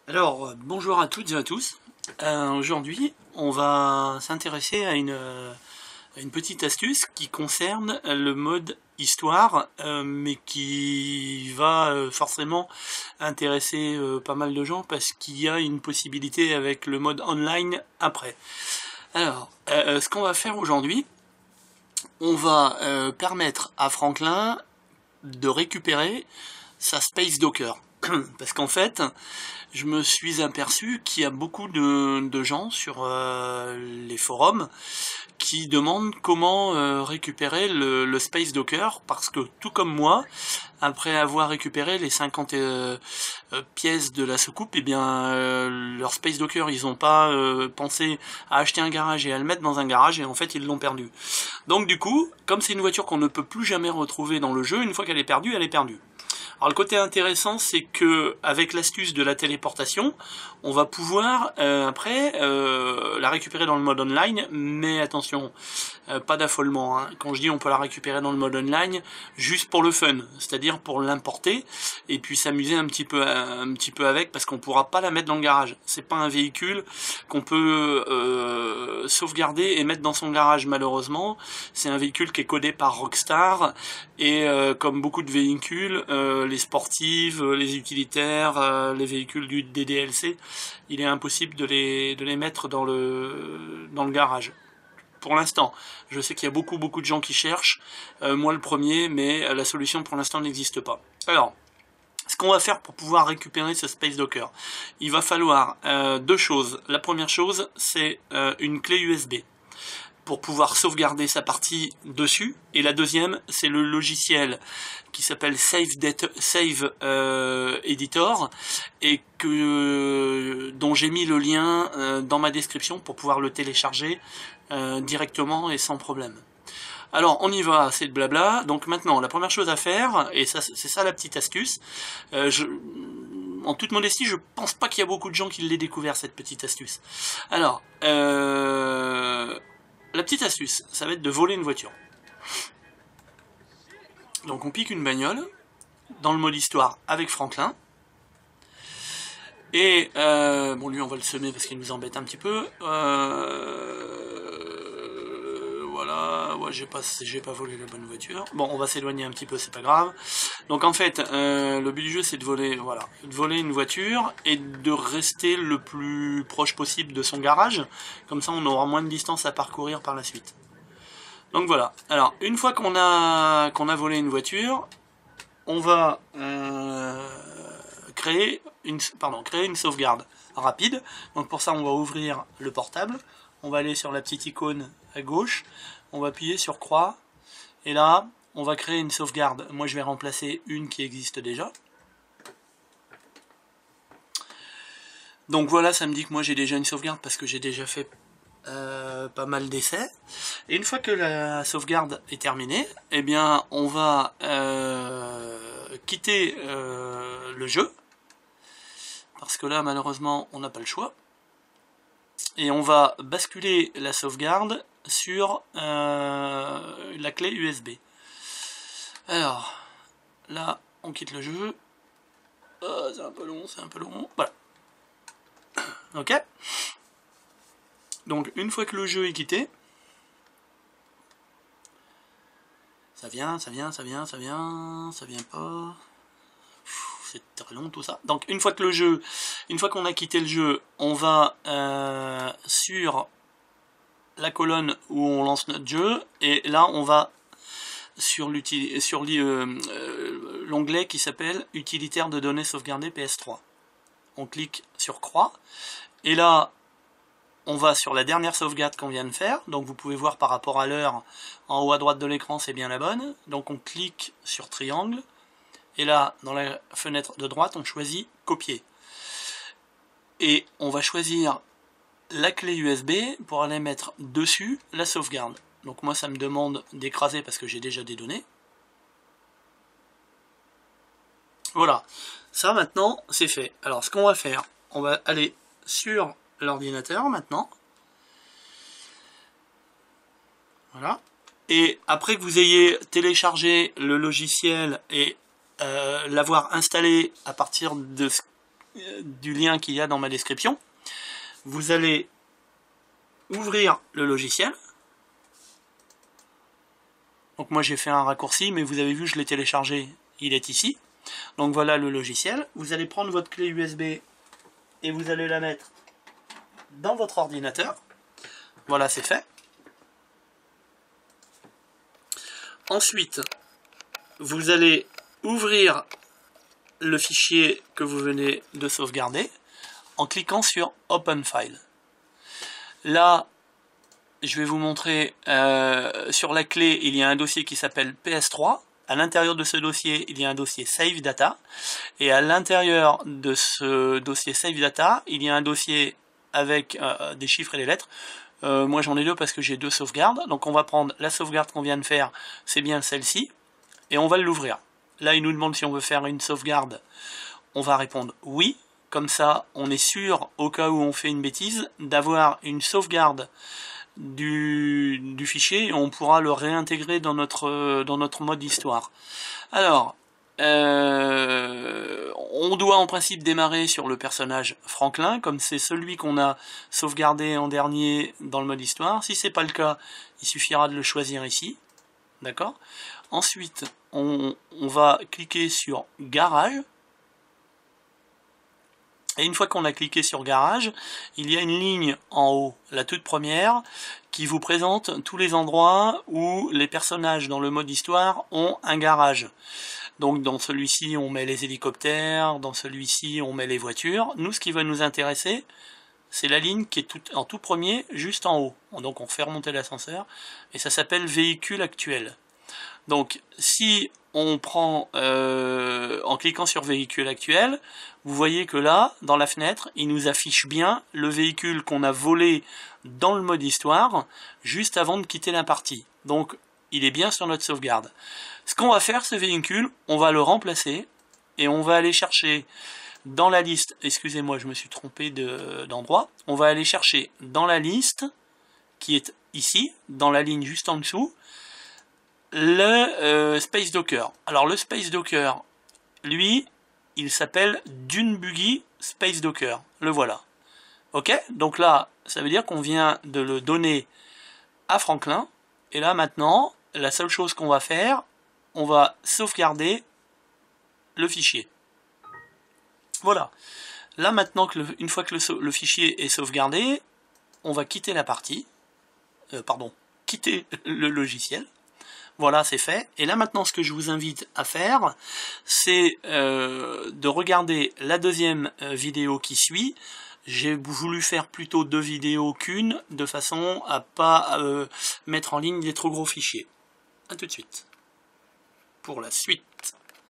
Alors, bonjour à toutes et à tous. Aujourd'hui, on va s'intéresser à une petite astuce qui concerne le mode histoire, mais qui va forcément intéresser pas mal de gens parce qu'il y a une possibilité avec le mode online après. Alors, ce qu'on va faire aujourd'hui, on va permettre à Franklin de récupérer sa Space Docker. Parce qu'en fait, je me suis aperçu qu'il y a beaucoup de gens sur les forums qui demandent comment récupérer le Space Docker, parce que tout comme moi, après avoir récupéré les 50 pièces de la soucoupe, eh bien leur Space Docker, ils n'ont pas pensé à acheter un garage et à le mettre dans un garage, et en fait ils l'ont perdu. Donc du coup, comme c'est une voiture qu'on ne peut plus jamais retrouver dans le jeu, une fois qu'elle est perdue, elle est perdue. Alors le côté intéressant, c'est que avec l'astuce de la téléportation, on va pouvoir après la récupérer dans le mode online, mais attention, pas d'affolement, hein. Quand je dis on peut la récupérer dans le mode online, juste pour le fun, c'est-à-dire pour l'importer et puis s'amuser un petit peu avec, parce qu'on pourra pas la mettre dans le garage. C'est pas un véhicule qu'on peut sauvegarder et mettre dans son garage, malheureusement. C'est un véhicule qui est codé par Rockstar et comme beaucoup de véhicules, les sportives, les utilitaires, les véhicules des DLC, il est impossible de les mettre dans le garage. Pour l'instant, je sais qu'il y a beaucoup de gens qui cherchent, moi le premier, mais la solution pour l'instant n'existe pas. Alors, ce qu'on va faire pour pouvoir récupérer ce Space Docker, il va falloir deux choses. La première chose, c'est une clé USB pour pouvoir sauvegarder sa partie dessus, et la deuxième, c'est le logiciel qui s'appelle Save Editor, et dont j'ai mis le lien dans ma description pour pouvoir le télécharger directement et sans problème. Alors on y va, assez de blabla. Donc maintenant, la première chose à faire, et c'est ça la petite astuce, en toute modestie, je pense pas qu'il y a beaucoup de gens qui l'aient découvert, cette petite astuce. Alors, la petite astuce, ça va être de voler une voiture. Donc on pique une bagnole, dans le mode histoire avec Franklin, et bon, lui on va le semer parce qu'il nous embête un petit peu. Voilà, ouais, j'ai pas volé la bonne voiture. Bon, on va s'éloigner un petit peu, c'est pas grave. Donc en fait, le but du jeu, c'est de voler, voilà, de voler une voiture et de rester le plus proche possible de son garage. Comme ça, on aura moins de distance à parcourir par la suite. Donc voilà. Alors, une fois qu'on a volé une voiture, on va créer une sauvegarde rapide. Donc pour ça, on va ouvrir le portable. On va aller sur la petite icône à gauche. On va appuyer sur croix. Et là, on va créer une sauvegarde. Moi, je vais remplacer une qui existe déjà. Donc voilà, ça me dit que moi j'ai déjà une sauvegarde parce que j'ai déjà fait pas mal d'essais. Et une fois que la sauvegarde est terminée, eh bien on va quitter le jeu, parce que là malheureusement on n'a pas le choix, et on va basculer la sauvegarde sur la clé USB. Alors là on quitte le jeu. C'est un peu long, voilà. Ok. Donc une fois que le jeu est quitté, ça vient pas. C'est très long tout ça. Donc une fois qu'on a quitté le jeu, on va sur la colonne où on lance notre jeu, et là on va sur l'onglet qui s'appelle utilitaire de données sauvegardées PS3. On clique sur croix, et là on va sur la dernière sauvegarde qu'on vient de faire. Donc vous pouvez voir par rapport à l'heure, en haut à droite de l'écran, c'est bien la bonne. Donc on clique sur triangle, et là dans la fenêtre de droite on choisit copier, et on va choisir la clé USB pour aller mettre dessus la sauvegarde. Donc moi ça me demande d'écraser parce que j'ai déjà des données. Voilà, ça maintenant c'est fait. Alors ce qu'on va faire, on va aller sur l'ordinateur maintenant. Voilà. Et après que vous ayez téléchargé le logiciel et l'avoir installé à partir de du lien qu'il y a dans ma description. Vous allez ouvrir le logiciel. Donc moi j'ai fait un raccourci, mais vous avez vu, je l'ai téléchargé, il est ici. Donc voilà le logiciel. Vous allez prendre votre clé USB et vous allez la mettre dans votre ordinateur. Voilà, c'est fait. Ensuite, vous allez ouvrir le fichier que vous venez de sauvegarder en cliquant sur Open File. Là, je vais vous montrer, sur la clé, il y a un dossier qui s'appelle PS3. À l'intérieur de ce dossier, il y a un dossier Save Data. Et à l'intérieur de ce dossier Save Data, il y a un dossier avec des chiffres et des lettres. Moi j'en ai deux parce que j'ai deux sauvegardes. Donc on va prendre la sauvegarde qu'on vient de faire, c'est bien celle-ci. Et on va l'ouvrir. Là il nous demande si on veut faire une sauvegarde. On va répondre oui. Comme ça on est sûr, au cas où on fait une bêtise, d'avoir une sauvegarde du fichier et on pourra le réintégrer dans notre mode histoire. Alors, on doit en principe démarrer sur le personnage Franklin, comme c'est celui qu'on a sauvegardé en dernier dans le mode histoire. Si c'est pas le cas, il suffira de le choisir ici. D'accord ? Ensuite, on va cliquer sur Garage. Et une fois qu'on a cliqué sur Garage, il y a une ligne en haut, la toute première, qui vous présente tous les endroits où les personnages dans le mode histoire ont un garage. Donc dans celui-ci, on met les hélicoptères, dans celui-ci, on met les voitures. Nous, ce qui va nous intéresser, c'est la ligne qui est en tout premier, juste en haut. Donc on fait remonter l'ascenseur, et ça s'appelle véhicule actuel. Donc si on prend, en cliquant sur véhicule actuel, vous voyez que là, dans la fenêtre, il nous affiche bien le véhicule qu'on a volé dans le mode histoire, juste avant de quitter la partie. Donc il est bien sur notre sauvegarde. Ce qu'on va faire, ce véhicule, on va le remplacer, et on va aller chercher dans la liste, excusez-moi, je me suis trompé d'endroit, on va aller chercher dans la liste, qui est ici, dans la ligne juste en dessous, le Space Docker. Alors le Space Docker, lui, il s'appelle Dune Buggy Space Docker. Le voilà. Ok, donc là, ça veut dire qu'on vient de le donner à Franklin. Et là maintenant, la seule chose qu'on va faire, on va sauvegarder le fichier. Voilà. Là maintenant, une fois que le fichier est sauvegardé, on va quitter la partie. Quitter le logiciel. Voilà, c'est fait. Et là maintenant, ce que je vous invite à faire, c'est de regarder la deuxième vidéo qui suit. J'ai voulu faire plutôt 2 vidéos qu'une, de façon à pas mettre en ligne des trop gros fichiers. A tout de suite. Pour la suite.